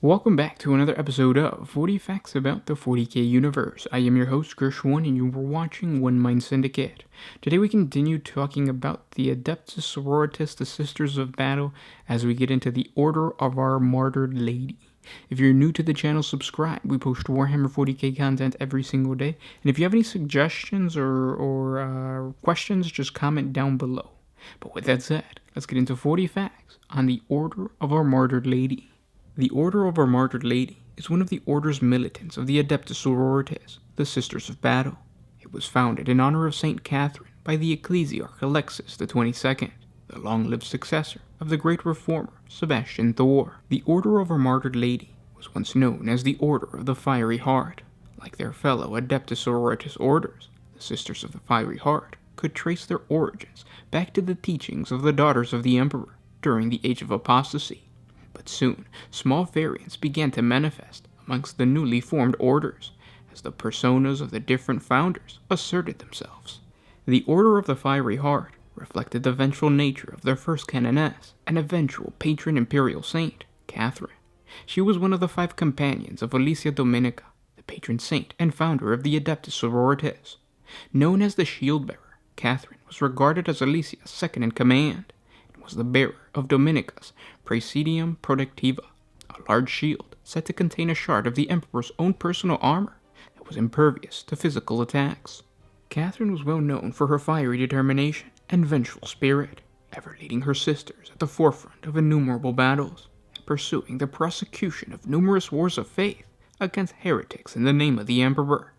Welcome back to another episode of 40 Facts About the 40k Universe. I am your host, Gershwin, and you were watching One Mind Syndicate. Today we continue talking about the Adeptus Sororitas, the Sisters of Battle, as we get into the Order of our Martyred Lady. If you're new to the channel, subscribe. We post Warhammer 40k content every single day. And if you have any suggestions or questions, just comment down below. But with that said, let's get into 40 facts on the Order of our Martyred Lady. The Order of our Martyred Lady is one of the Order's militants of the Adeptus Sororitas, the Sisters of Battle. It was founded in honor of Saint Catherine by the Ecclesiarch Alexis XXII, the long-lived successor of the great reformer Sebastian Thor. The Order of our Martyred Lady was once known as the Order of the Fiery Heart. Like their fellow Adeptus Sororitas orders, the Sisters of the Fiery Heart could trace their origins back to the teachings of the Daughters of the Emperor during the Age of Apostasy. But soon, small variants began to manifest amongst the newly formed orders, as the personas of the different founders asserted themselves. The Order of the Fiery Heart reflected the vengeful nature of their first canoness and eventual patron imperial saint, Catherine. She was one of the 5 companions of Alicia Dominica, the patron saint and founder of the Adeptus Sororitas. Known as the Shield-Bearer, Catherine was regarded as Alicia's second-in-command, was the bearer of Dominica's Praesidium Protectiva, a large shield said to contain a shard of the Emperor's own personal armor that was impervious to physical attacks. Catherine was well known for her fiery determination and vengeful spirit, ever leading her sisters at the forefront of innumerable battles and pursuing the prosecution of numerous wars of faith against heretics in the name of the Emperor.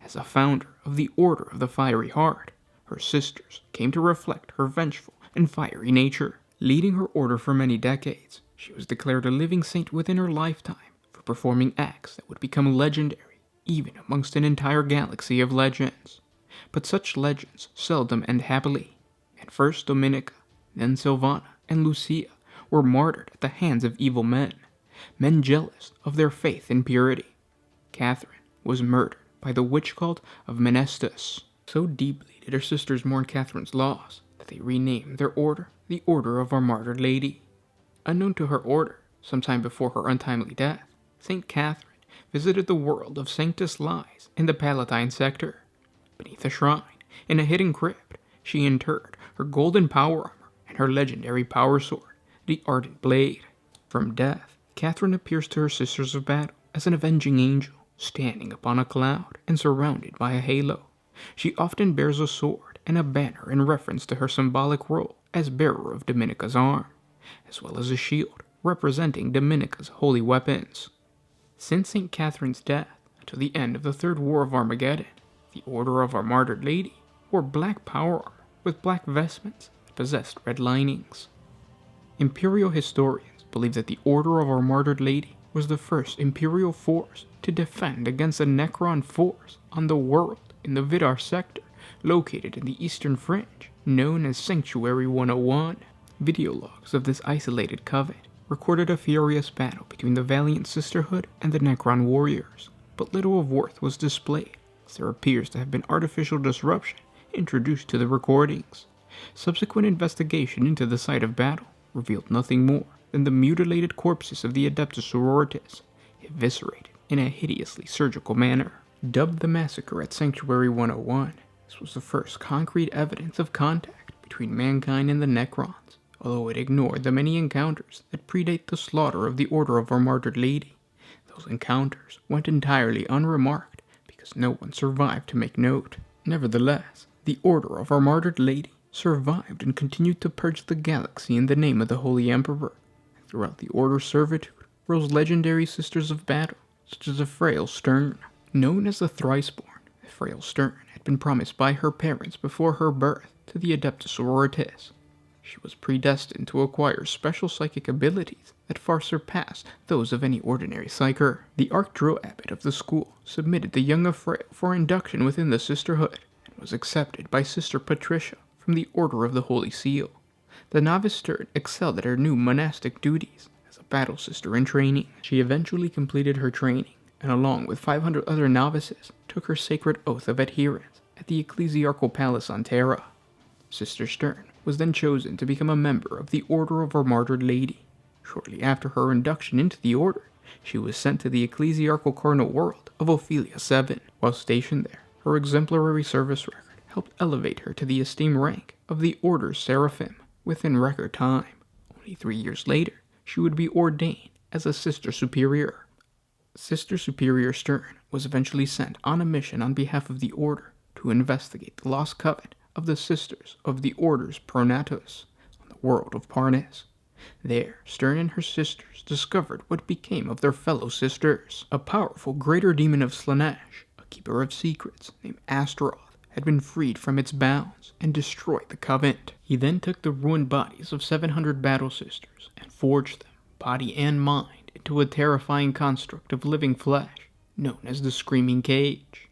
As a founder of the Order of the Fiery Heart, her sisters came to reflect her vengeful and fiery nature. Leading her order for many decades, she was declared a living saint within her lifetime for performing acts that would become legendary even amongst an entire galaxy of legends. But such legends seldom end happily, and first Dominica, then Silvana, and Lucia were martyred at the hands of evil men jealous of their faith and purity. Catherine was murdered by the witch cult of Menestus. So deeply did her sisters mourn Catherine's loss that they renamed their order the Order of our Martyred Lady. Unknown to her order, sometime before her untimely death, Saint Catherine visited the world of Sanctus Lies in the Palatine sector. Beneath a shrine, in a hidden crypt, she interred her golden power armor and her legendary power sword, the Ardent Blade. From death, Catherine appears to her Sisters of Battle as an avenging angel, standing upon a cloud and surrounded by a halo. She often bears a sword and a banner in reference to her symbolic role as bearer of Dominica's arm, as well as a shield representing Dominica's holy weapons. Since St. Catherine's death until the end of the Third War of Armageddon, the Order of our Martyred Lady wore black power armor with black vestments that possessed red linings. Imperial historians believe that the Order of our Martyred Lady was the first Imperial force to defend against the Necron force on the world in the Vidar sector, located in the eastern fringe, known as Sanctuary 101. Video logs of this isolated coven recorded a furious battle between the Valiant Sisterhood and the Necron warriors, but little of worth was displayed, as there appears to have been artificial disruption introduced to the recordings. Subsequent investigation into the site of battle revealed nothing more than the mutilated corpses of the Adeptus Sororitas, eviscerated in a hideously surgical manner. Dubbed the Massacre at Sanctuary 101, this was the first concrete evidence of contact between mankind and the Necrons, although it ignored the many encounters that predate the slaughter of the Order of our Martyred Lady. Those encounters went entirely unremarked because no one survived to make note. Nevertheless, the Order of our Martyred Lady survived and continued to purge the galaxy in the name of the Holy Emperor. Throughout the Order's servitude rose legendary Sisters of Battle, such as the Frail Stern. Known as the Thriceborn, the Frail Stern had been promised by her parents before her birth to the Adeptus Sororitas. She was predestined to acquire special psychic abilities that far surpassed those of any ordinary psyker. The Archdruid Abbot of the school submitted the young Frail for induction within the sisterhood and was accepted by Sister Patricia from the Order of the Holy Seal. The novice Stern excelled at her new monastic duties as a battle sister in training. She eventually completed her training, and along with 500 other novices, took her sacred oath of adherence at the Ecclesiarchal Palace on Terra. Sister Stern was then chosen to become a member of the Order of our Martyred Lady. Shortly after her induction into the Order, She was sent to the ecclesiarchal cardinal world of Ophelia 7. While stationed there, her exemplary service record helped elevate her to the esteemed rank of the Order's Seraphim within record time. Only 3 years later, she would be ordained as a Sister Superior. Sister Superior Stern was eventually sent on a mission on behalf of the Order to investigate the lost coven of the Sisters of the Order's Pronatos on the world of Parnes. There, Stern and her sisters discovered what became of their fellow sisters. A powerful greater demon of Slaanesh, a keeper of secrets named Astaroth, had been freed from its bounds and destroyed the Covenant. He then took the ruined bodies of 700 battle sisters and forged them, body and mind, into a terrifying construct of living flesh known as the Screaming Cage.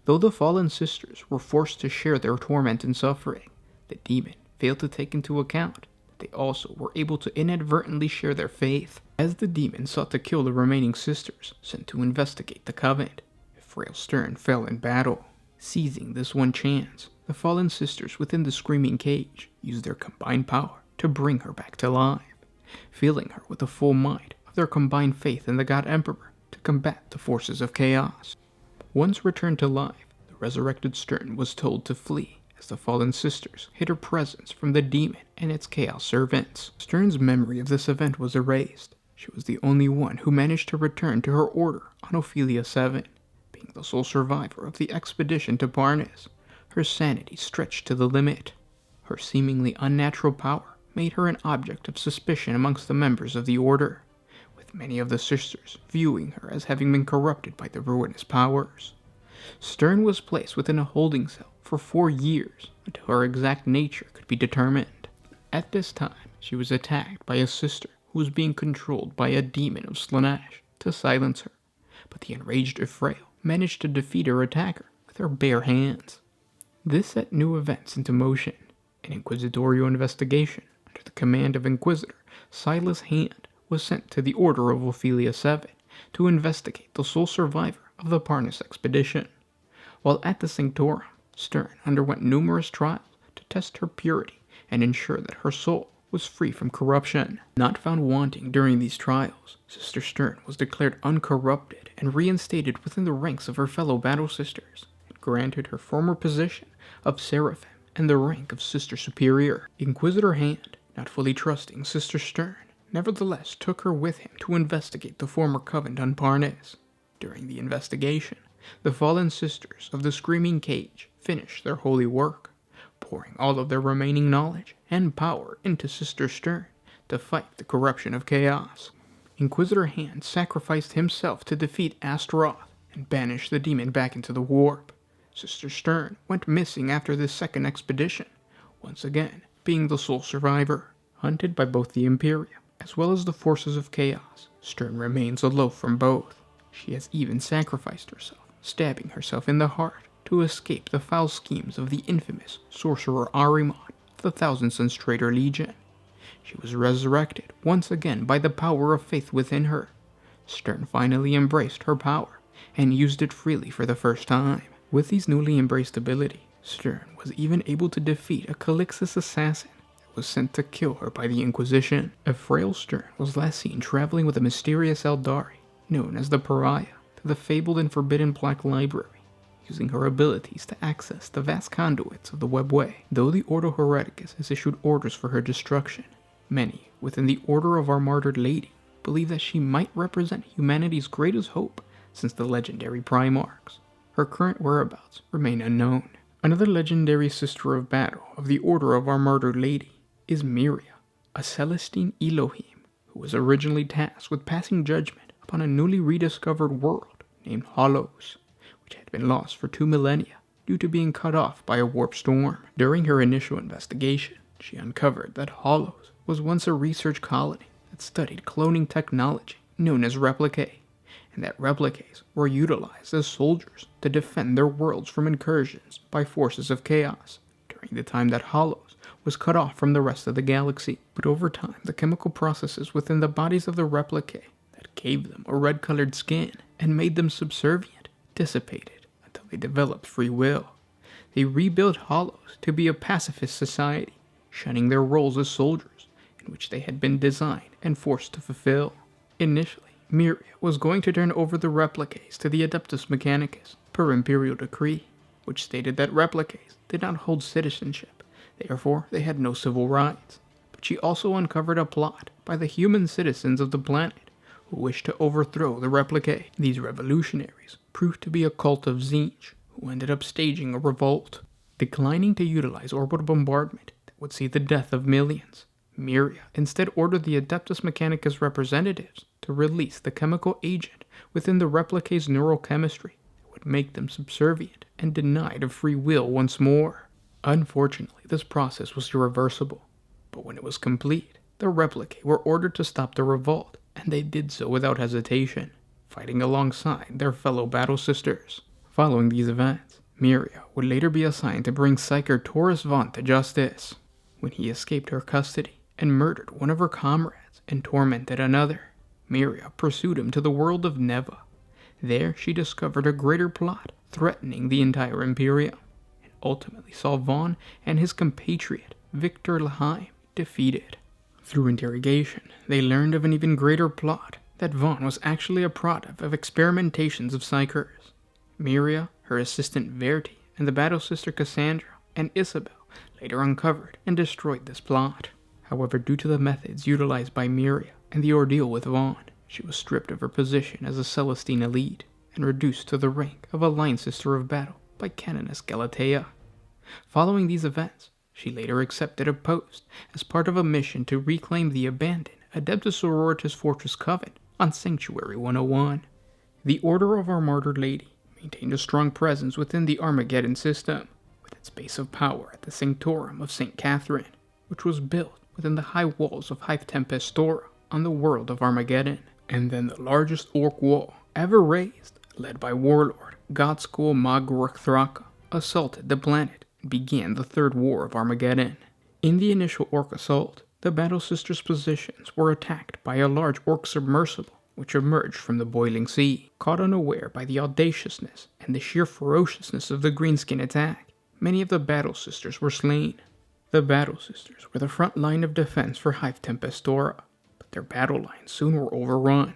Though the fallen sisters were forced to share their torment and suffering, the demon failed to take into account that they also were able to inadvertently share their faith. As the demon sought to kill the remaining sisters sent to investigate the Covenant, frail Stern fell in battle. Seizing this one chance, the fallen sisters within the Screaming Cage used their combined power to bring her back to life, filling her with the full might of their combined faith in the God Emperor to combat the forces of chaos. Once returned to life, the resurrected Stern was told to flee as the fallen sisters hid her presence from the demon and its chaos servants. Stern's memory of this event was erased. She was the only one who managed to return to her order on Ophelia 7. Being the sole survivor of the expedition to Parnes, her sanity stretched to the limit. Her seemingly unnatural power made her an object of suspicion amongst the members of the Order, with many of the sisters viewing her as having been corrupted by the ruinous powers. Stern was placed within a holding cell for 4 years until her exact nature could be determined. At this time, she was attacked by a sister who was being controlled by a demon of Slaanesh to silence her, but the enraged Ephraim managed to defeat her attacker with her bare hands. This set new events into motion. An inquisitorial investigation under the command of Inquisitor Silas Hand was sent to the Order of Ophelia 7 to investigate the sole survivor of the Parnes expedition. While at the Sanctorum, Stern underwent numerous trials to test her purity and ensure that her soul was free from corruption. Not found wanting during these trials, Sister Stern was declared uncorrupted and reinstated within the ranks of her fellow battle sisters, and granted her former position of Seraphim and the rank of Sister Superior. Inquisitor Hand, not fully trusting Sister Stern, nevertheless took her with him to investigate the former covenant on Parnes. During the investigation, the fallen sisters of the Screaming Cage finished their holy work, pouring all of their remaining knowledge and power into Sister Stern to fight the corruption of chaos. Inquisitor Hand sacrificed himself to defeat Astaroth and banish the demon back into the warp. Sister Stern went missing after this second expedition, once again being the sole survivor. Hunted by both the Imperium as well as the forces of chaos, Stern remains aloof from both. She has even sacrificed herself, stabbing herself in the heart to escape the foul schemes of the infamous sorcerer Ahriman of the Thousand Suns Traitor Legion. She was resurrected once again by the power of faith within her. Stern finally embraced her power and used it freely for the first time. With these newly embraced ability, Stern was even able to defeat a Calixtus assassin that was sent to kill her by the Inquisition. A frail Stern was last seen traveling with a mysterious Eldari, known as the Pariah, to the fabled and forbidden Black Library, using her abilities to access the vast conduits of the Webway. Though the Ordo Hereticus has issued orders for her destruction, many within the Order of our Martyred Lady believe that she might represent humanity's greatest hope since the legendary Primarchs. Her current whereabouts remain unknown. Another legendary sister of battle of the Order of our Martyred Lady is Miria, a Celestine Elohim who was originally tasked with passing judgment upon a newly rediscovered world named Hollows, which had been lost for 2 millennia due to being cut off by a warp storm. During her initial investigation, she uncovered that Hollows was once a research colony that studied cloning technology known as Replic, and that Replics were utilized as soldiers to defend their worlds from incursions by forces of chaos during the time that Hollows was cut off from the rest of the galaxy. But over time, the chemical processes within the bodies of the Replic that gave them a red-colored skin and made them subservient dissipated until they developed free will. They rebuilt Hollows to be a pacifist society, shunning their roles as soldiers, in which they had been designed and forced to fulfill. Initially, Myria was going to turn over the Replicates to the Adeptus Mechanicus per imperial decree, which stated that Replicates did not hold citizenship, therefore they had no civil rights. But she also uncovered a plot by the human citizens of the planet who wished to overthrow the Replicate. These revolutionaries proved to be a cult of Tzeentch, who ended up staging a revolt. Declining to utilize orbital bombardment that would see the death of millions, Myria instead ordered the Adeptus Mechanicus representatives to release the chemical agent within the Replicate's neurochemistry that would make them subservient and denied of free will once more. Unfortunately, this process was irreversible, but when it was complete, the Replicate were ordered to stop the revolt, and they did so without hesitation, fighting alongside their fellow battle sisters. Following these events, Myria would later be assigned to bring Psyker Taurus Vaughn to justice, when he escaped her custody and murdered one of her comrades and tormented another. Myria pursued him to the world of Neva. There she discovered a greater plot threatening the entire Imperium, and ultimately saw Vaughn and his compatriot Victor Laheim defeated. Through interrogation, they learned of an even greater plot, that Vaughn was actually a product of experimentations of Psykers. Myria, her assistant Verity, and the battle sister Cassandra and Isabel later uncovered and destroyed this plot. However, due to the methods utilized by Myria and the ordeal with Vaughn, she was stripped of her position as a Celestine elite and reduced to the rank of a line sister of battle by Canoness Galatea. Following these events, she later accepted a post as part of a mission to reclaim the abandoned Adeptus Sororitas Fortress Coven on Sanctuary 101. The Order of our Martyred Lady maintained a strong presence within the Armageddon system, with its base of power at the Sanctorum of St. Catherine, which was built within the high walls of Hive Tempestora on the world of Armageddon, and then the largest orc wall ever raised, led by warlord Godskull Magruch Thraka, assaulted the planet and began the Third War of Armageddon. In the initial orc assault, the Battle Sisters' positions were attacked by a large orc submersible which emerged from the boiling sea. Caught unaware by the audaciousness and the sheer ferociousness of the Greenskin attack, many of the Battle Sisters were slain. The Battle Sisters were the front line of defense for Hive Tempestora, but their battle lines soon were overrun.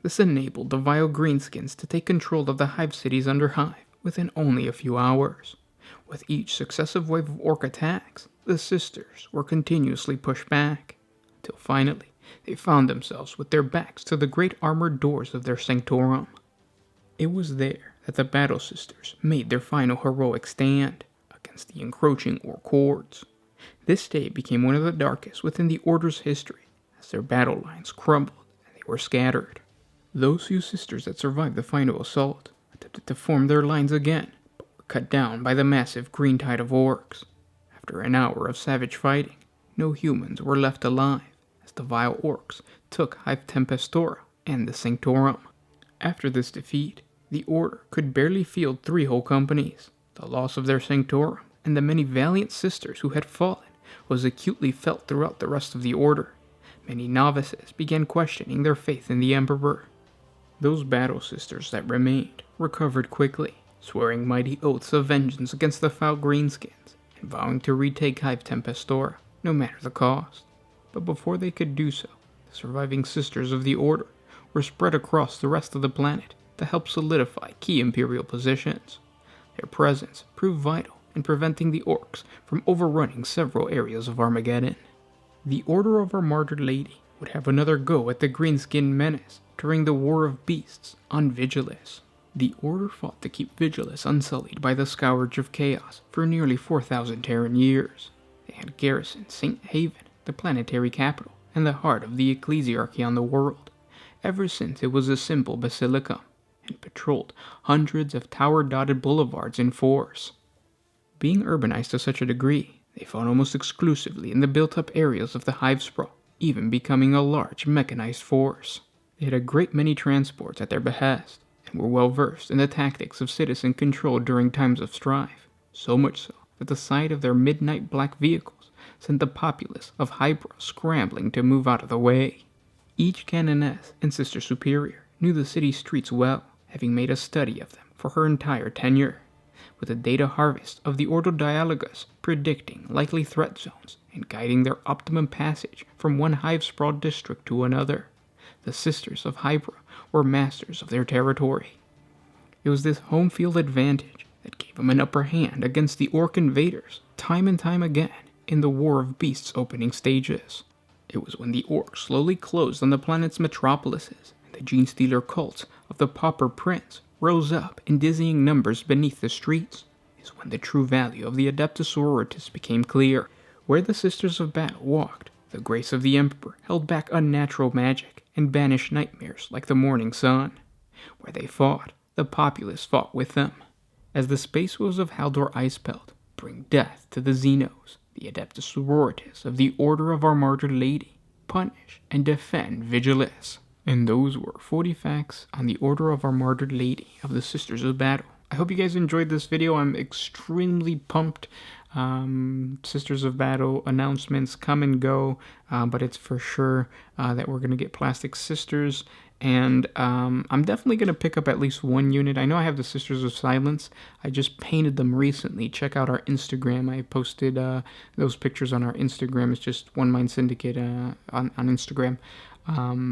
This enabled the vile Greenskins to take control of the Hive cities under Hive within only a few hours. With each successive wave of orc attacks, the Sisters were continuously pushed back, until finally they found themselves with their backs to the great armored doors of their Sanctorum. It was there that the Battle Sisters made their final heroic stand against the encroaching orc hordes. This day became one of the darkest within the Order's history, as their battle lines crumbled and they were scattered. Those few sisters that survived the final assault attempted to form their lines again, but were cut down by the massive green tide of orcs. After an hour of savage fighting, no humans were left alive, as the vile orcs took Hive Tempestora and the Sanctorum. After this defeat, the Order could barely field 3 whole companies. The loss of their Sanctorum and the many valiant sisters who had fallen was acutely felt throughout the rest of the Order. Many novices began questioning their faith in the Emperor. Those Battle Sisters that remained recovered quickly, swearing mighty oaths of vengeance against the foul Greenskins, and vowing to retake Hive Tempestora, no matter the cost. But before they could do so, the surviving Sisters of the Order were spread across the rest of the planet to help solidify key Imperial positions. Their presence proved vital in preventing the orcs from overrunning several areas of Armageddon. The Order of our Martyred Lady would have another go at the Greenskin menace during the War of Beasts on Vigilus. The Order fought to keep Vigilus unsullied by the scourge of chaos for nearly 4,000 Terran years. They had garrisoned St. Haven, the planetary capital, and the heart of the ecclesiarchy on the world, ever since it was a simple basilicum, and patrolled hundreds of tower-dotted boulevards in force. Being urbanized to such a degree, they fought almost exclusively in the built-up areas of the Hive Sprawl, even becoming a large mechanized force. They had a great many transports at their behest, and were well versed in the tactics of citizen control during times of strife, so much so that the sight of their midnight black vehicles sent the populace of Hybra scrambling to move out of the way. Each Canoness and Sister Superior knew the city streets well, having made a study of them for her entire tenure, with a data harvest of the Ordo Dialogus predicting likely threat zones and guiding their optimum passage from one hive-sprawled district to another. the Sisters of Hybra were masters of their territory. It was this home field advantage that gave them an upper hand against the Orc invaders time and time again in the War of Beasts opening stages. It was when the Orcs slowly closed on the planet's metropolises and the gene-stealer cults of the Pauper Prince rose up in dizzying numbers beneath the streets, is when the true value of the Adeptus Sororitas became clear. Where the Sisters of Battle walked, the grace of the Emperor held back unnatural magic and banished nightmares like the morning sun. Where they fought, the populace fought with them. As the Space Wolves of Haldor Icebelt bring death to the Xenos, the Adeptus Sororitas of the Order of Our Martyred Lady punish and defend Vigilus. And those were 40 facts on the Order of Our Martyred Lady of the Sisters of Battle. I hope you guys enjoyed this video. I'm extremely pumped. Sisters of Battle announcements come and go, but it's for sure that we're going to get Plastic Sisters, and I'm definitely going to pick up at least one unit. I know I have the Sisters of Silence. I just painted them recently. Check out our Instagram. I posted those pictures on our Instagram. It's just One Mind Syndicate on Instagram.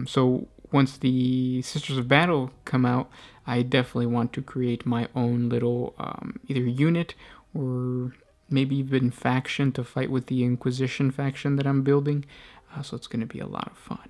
So once the Sisters of Battle come out, I definitely want to create my own little either unit or maybe even faction to fight with the Inquisition faction that I'm building. So it's going to be a lot of fun.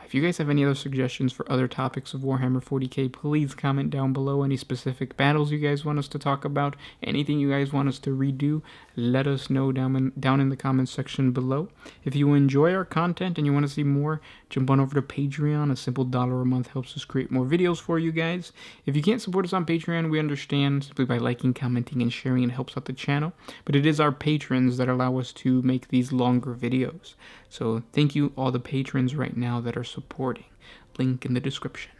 If you guys have any other suggestions for other topics of Warhammer 40k, please comment down below. Any specific battles you guys want us to talk about, anything you guys want us to redo, let us know down in the comments section below. If you enjoy our content and you want to see more, jump on over to Patreon. A simple $1 a month helps us create more videos for you guys. If you can't support us on Patreon, we understand. Simply by liking, commenting, and sharing, it helps out the channel. But it is our patrons that allow us to make these longer videos. So thank you all the patrons right now that are supporting. Link in the description.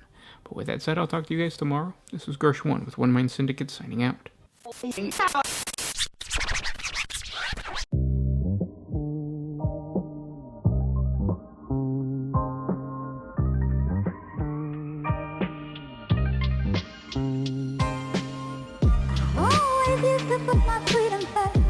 But with that said, I'll talk to you guys tomorrow. This is Gersh1 with One Mind Syndicate signing out. Oh, if you took my freedom back.